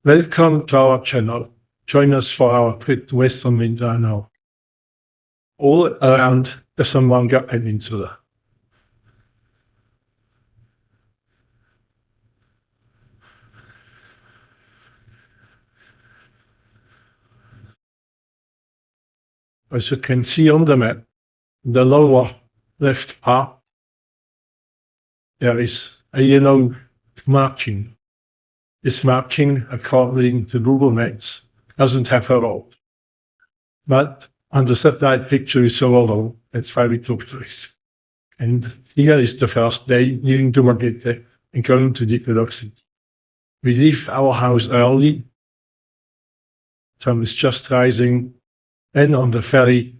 Welcome to our channel. Join us for our trip to West Mindanao, all around the Zamboanga Peninsula. As you can see on the map, in the lower left part, there is a yellow marking. This marking, according to Google Maps, doesn't have a road. But on the satellite picture is a road. That's why we took this. And here is the first day leaving Dumaguete and going to Dipolog City. We leave our house early. Sun is just rising. And on the ferry,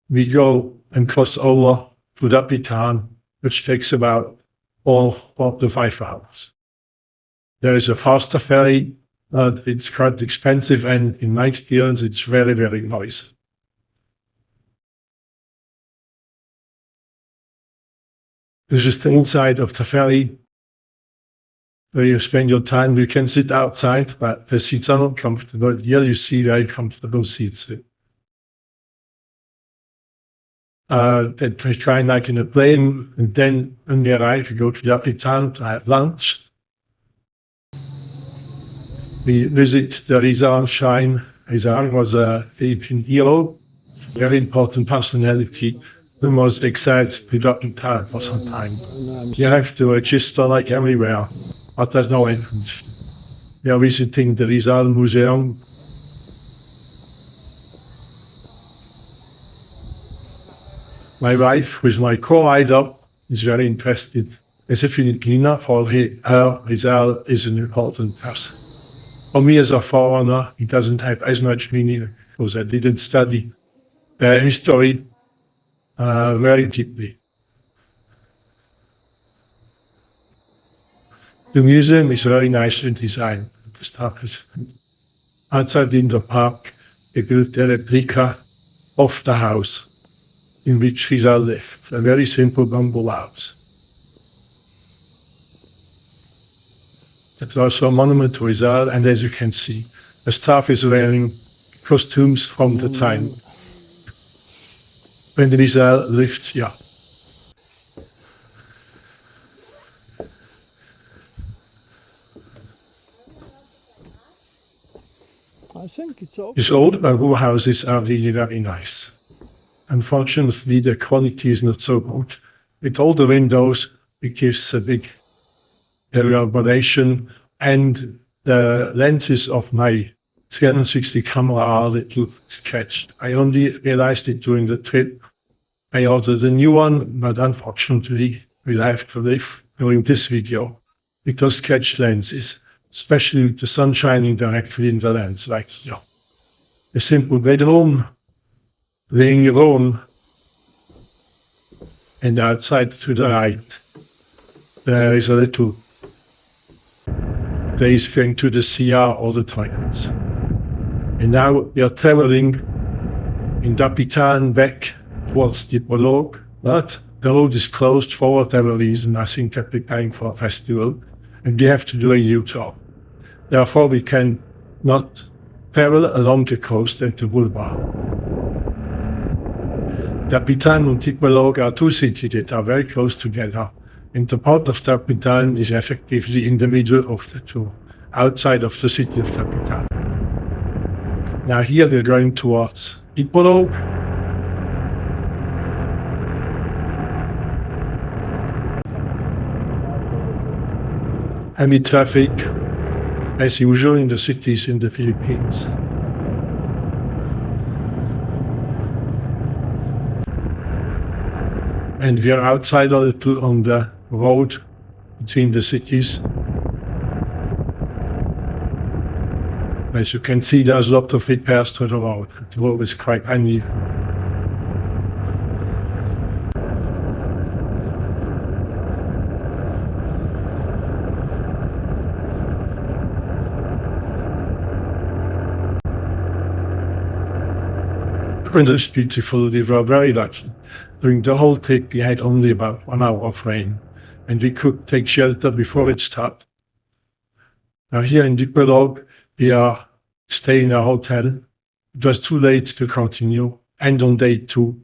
we go and cross over to Dapitan, which takes about 4 to 5 hours. There is a faster ferry, but it's quite expensive, and in my experience, it's very, very noisy. This is the inside of the ferry where you spend your time. You can sit outside, but the seats are not comfortable. Here you see very comfortable seats. That we try like in a plane, and then when we arrive, we go to Dapitan to have lunch. We visit the Rizal shrine. Rizal was a Philippine hero, very important personality, who was exiled to Dapitan for some time. You have to register like everywhere, but there's no entrance. We are visiting the Rizal Museum. My wife, with my co-rider, is very interested. As a Filipina, for her, Rizal is an important person. For me as a foreigner, it doesn't have as much meaning because I didn't study history very deeply. The museum is very nicely designed. The stuff is outside in the park. They built a replica of the house in which Rizal lived, a very simple bamboo house. It's also a monument to Rizal, and as you can see, the staff is wearing costumes from the time when Rizal lived here. I think it's okay. These old bamboo houses are really very nice. Unfortunately, the quality is not so good. With all the windows, it gives a big reverberation, and the lenses of my 360 camera are a little sketched. I only realized it during the trip. I ordered a new one, but unfortunately, we'll have to live during this video with those sketched lenses, especially with the sun shining directly in the lens, like here. A simple bedroom, living room, and outside to the right, there is a little place going to the CR or the toilets. And now we are traveling in Dapitan back towards Dipolog, but the road is closed for whatever reason. I think they're preparing for a festival, and we have to do a U-turn. Therefore, we can not travel along the coast and the boulevard. Dapitan and Dipolog are two cities that are very close together, and the port of Dapitan is effectively in the middle of the two, outside of the city of Dapitan. Now here we're going towards Dipolog. Heavy traffic, as usual in the cities in the Philippines. And we are outside a little on the road between the cities. As you can see, there's a lot of repairs to the road. The road is quite uneven. And it's beautiful. We were very lucky. During the whole trip, we had only about 1 hour of rain, and we could take shelter before it started. Now here in Dipperog, we are staying in a hotel. It was too late to continue, and on day 2,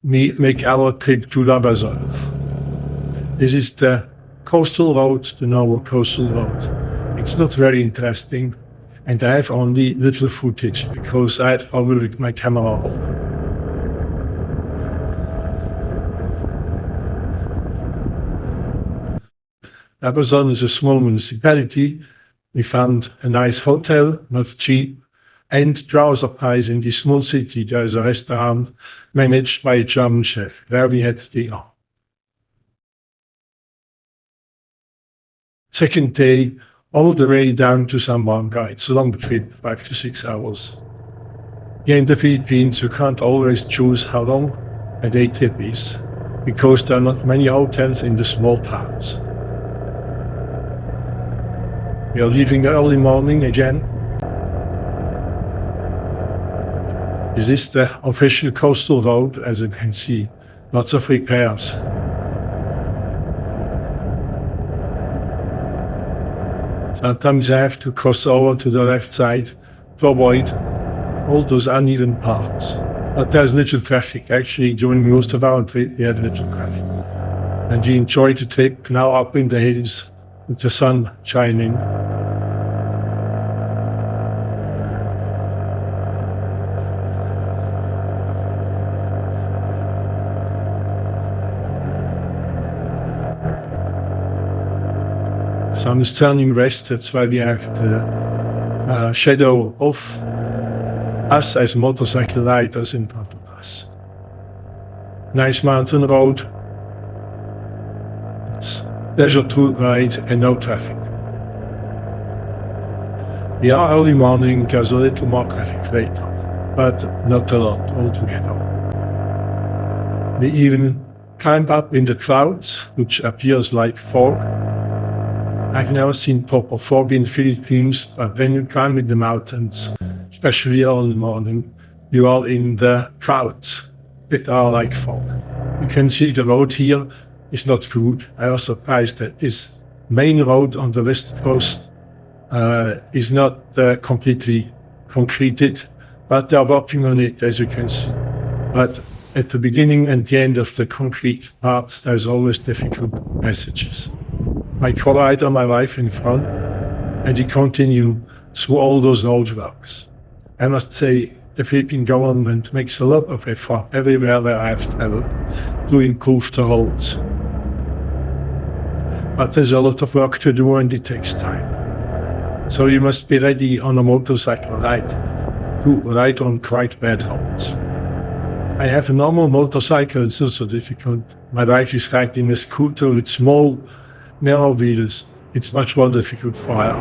we make our trip to Labersolf. This is the coastal road, the normal coastal road. It's not very interesting, and I have only little footage because I had trouble with my camera roll. Labersolf is a small municipality. We found a nice hotel, not cheap, and trouser pies in this small city. There is a restaurant managed by a German chef. There we had dinner. Second day, all the way down to Zamboanga. It's a long trip, 5 to 6 hours. Here in the Philippines, you can't always choose how long a day trip is, because there are not many hotels in the small towns. We are leaving early morning again. This is the official coastal road, as you can see. Lots of repairs. Sometimes I have to cross over to the left side to avoid all those uneven parts. But there's little traffic. Actually, during most of our trip, we had little traffic. And we enjoyed the trip now up in the hills with the sun shining. Sun is turning west, that's why we have the shadow of us as motorcycle riders in front of us. Nice mountain road. It's leisure to ride and no traffic. We are early morning, there's a little more traffic later, but not a lot altogether. We even climb up in the clouds, which appears like fog. I've never seen proper fog in the Philippines, but when you climb in the mountains, especially early in the morning, you are in the clouds that are like fog. You can see the road here is not good. I was surprised that this main road on the west coast is not completely concreted, but they are working on it, as you can see. But at the beginning and the end of the concrete parts, there's always difficult passages. My co-rider, my wife in front, and we continue through all those roadworks. I must say, the Philippine government makes a lot of effort everywhere where I have traveled to improve the roads. But there's a lot of work to do and it takes time. So you must be ready on a motorcycle ride to ride on quite bad roads. I have a normal motorcycle, it's not so difficult. My wife is riding a scooter with small narrow wheels. It's much more difficult for her.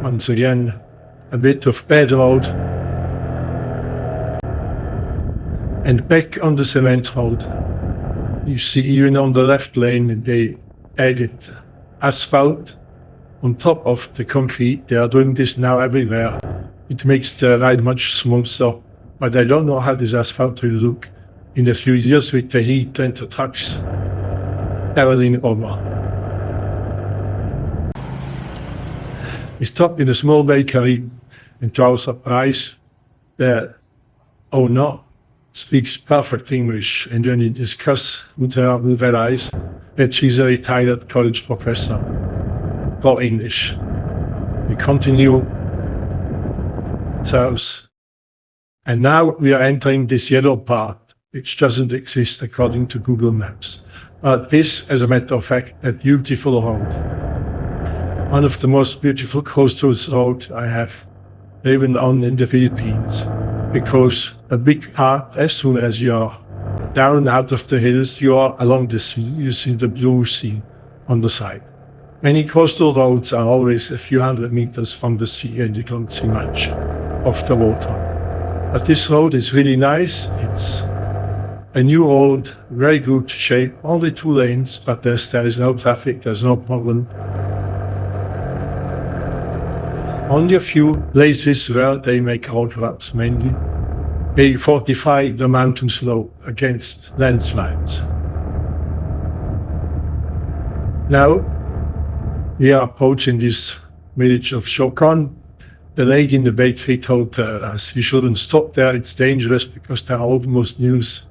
Once again, a bit of bad road. And back on the cement road. You see, even on the left lane, they added asphalt on top of the concrete. They are doing this now everywhere. It makes the ride much smoother, but I don't know how this asphalt will look in a few years with the heat and the trucks traveling over. We stopped in a small bakery, and to our surprise, the owner speaks perfect English, and when we discuss with her, we realize that she's a retired college professor for English. We continue south, and now we are entering this yellow part, which doesn't exist according to Google Maps. But this, as a matter of fact, a beautiful road. One of the most beautiful coastal roads I have driven on in the Philippines, because a big part, as soon as you are down out of the hills, you are along the sea, you see the blue sea on the side. Many coastal roads are always a few hundred meters from the sea and you don't see much of the water. But this road is really nice. It's a new road, very good shape, only 2 lanes, but there is no traffic, there's no problem. Only a few places where they make road ruts, mainly. They fortify the mountain slope against landslides. Now we are approaching this village of Shokan. The lady in the bakery told us we shouldn't stop there, it's dangerous because there are almost news.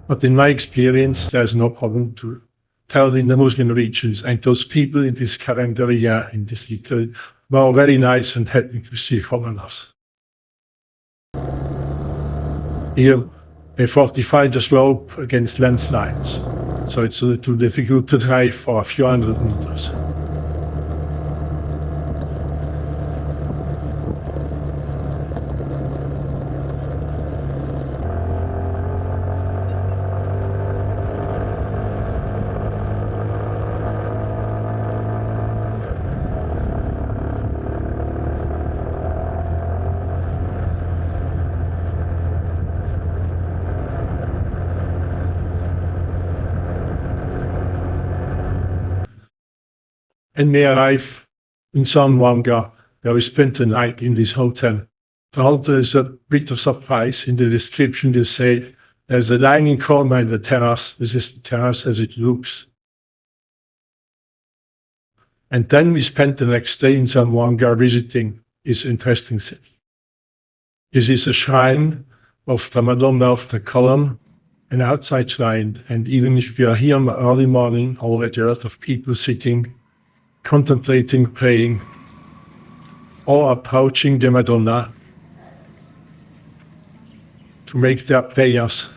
But in my experience, there's no problem to tell in the Muslim regions. And those people in this current area, in this little, were very nice and happy to see foreigners. Here, they fortify the slope against landslides, so it's a little difficult to drive for a few hundred meters. And we arrive in Zamboanga, where we spent the night in this hotel. Although there's a bit of surprise in the description, they say there's a dining corner in the terrace. This is the terrace as it looks. And then we spent the next day in Zamboanga visiting this interesting city. This is a shrine of the Madonna of the Column, an outside shrine. And even if we are here in the early morning, already a lot of people sitting, contemplating, praying, or approaching the Madonna to make their prayers.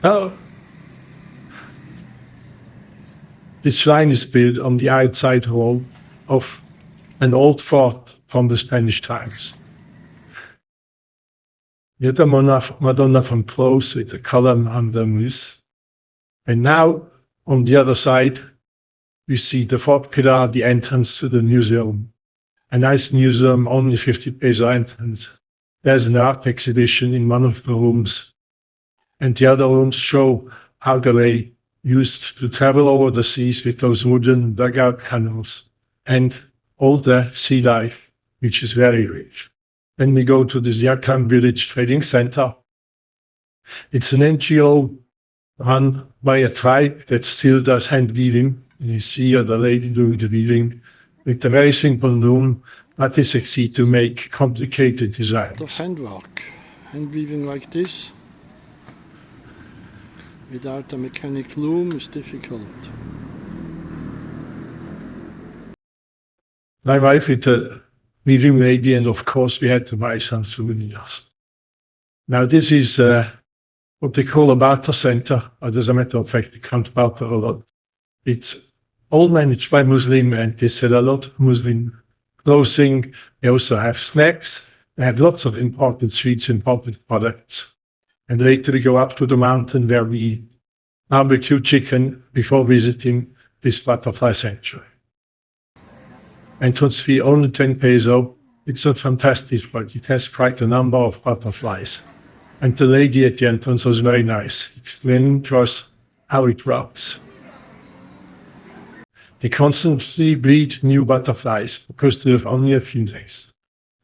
Now, this shrine is built on the outside wall of an old fort from the Spanish times. Here the Madonna from close with the column underneath. And now, on the other side, we see the fourth pillar, the entrance to the museum. A nice museum, only 50 peso entrance. There's an art exhibition in one of the rooms. And the other rooms show how they used to travel over the seas with those wooden dugout canoes. And all the sea life, which is very rich. Then we go to the Ziakan Village Trading Center. It's an NGO run by a tribe that still does hand weaving. And you see the lady doing the weaving with a very simple loom, but they succeed to make complicated designs. Of handwork, hand weaving like this, without a mechanic loom is difficult. My wife with the weaving lady, and of course we had to buy some souvenirs. Now this is what they call a barter center. As a matter of fact, they can't barter a lot. It's all managed by Muslim, and they sell a lot of Muslim clothing. They also have snacks. They have lots of imported sweets, imported products. And later we go up to the mountain where we eat barbecue chicken before visiting this butterfly sanctuary. Entrance fee only 10 peso. It's not fantastic, but it has quite a number of butterflies. And the lady at the entrance was very nice, explaining to us how it works. They constantly breed new butterflies because they have only a few days.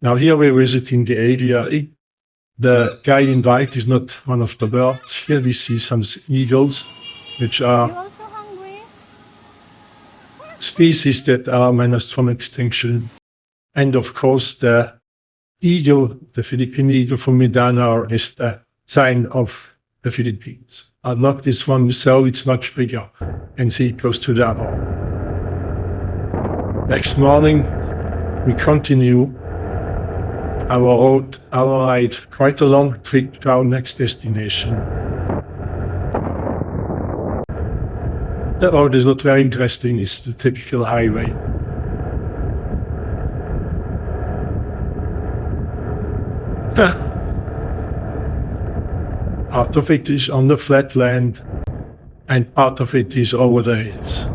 Now here we're visiting the area. The guy in white is not one of the birds. Here we see some eagles, which are species that are menaced from extinction. And of course, the eagle, the Philippine eagle from Mindanao, is the sign of the Philippines. Not this one, so it's much bigger. And see it goes to the other. Next morning, we continue our ride, quite a long trip to our next destination. The road is not very interesting, it's the typical highway. Part of it is on the flat land, and part of it is over the hills.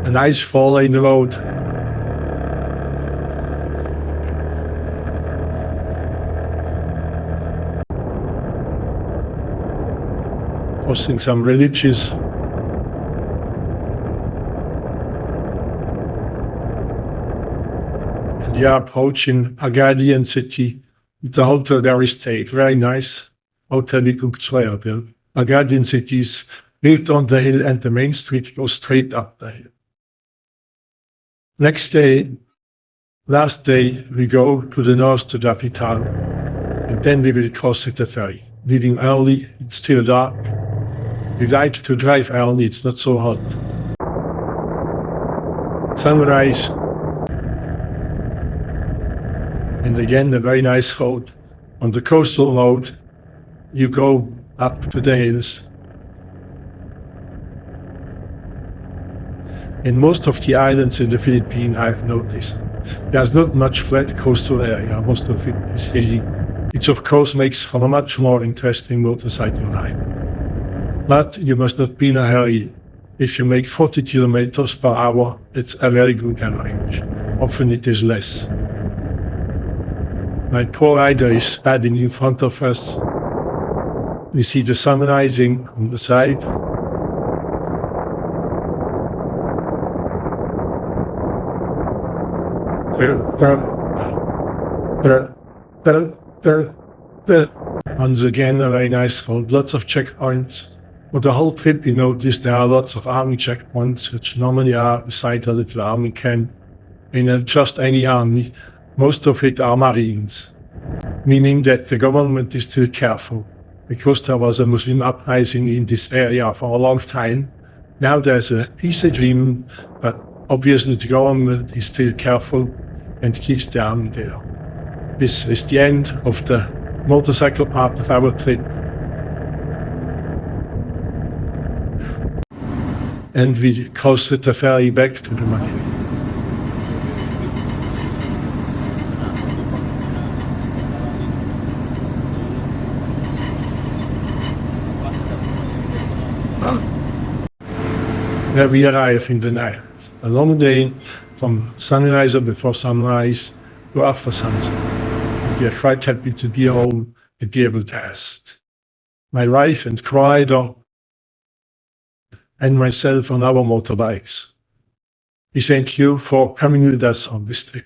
A nice four-lane road. crossing some villages. And we are approaching Agadian city. The hotel there is stayed. Very nice hotel we could swear built. Agadian city is built on the hill and the main street goes straight up the hill. Next day, last day, we go to the north to Dapital, and then we will cross the ferry. Leaving early, it's still dark. We like to drive early, it's not so hot. Sunrise, and again a very nice road. On the coastal road, you go up to the hills. In most of the islands in the Philippines, I've noticed, there's not much flat coastal area. Most of it is hilly, which of course makes for a much more interesting motorcycle ride. But you must not be in a hurry. If you make 40 kilometers per hour, it's a very good average. Often it is less. My poor rider is padding in front of us. We see the sun rising on the side. Once again, a very nice road, lots of checkpoints. For the whole trip, you notice there are lots of army checkpoints, which normally are beside a little army camp. In just any army, most of it are Marines, meaning that the government is still careful. Because there was a Muslim uprising in this area for a long time, now there's a peace agreement, but obviously the government is still careful and keeps the army there. This is the end of the motorcycle part of our trip. And we cross with the ferry back to the market. There we arrive in the night. A long day from sunrise or before sunrise to after sunset. And we are quite happy to be home and be able to rest. My wife and co-rider and myself on our motorbikes. We thank you for coming with us on this trip.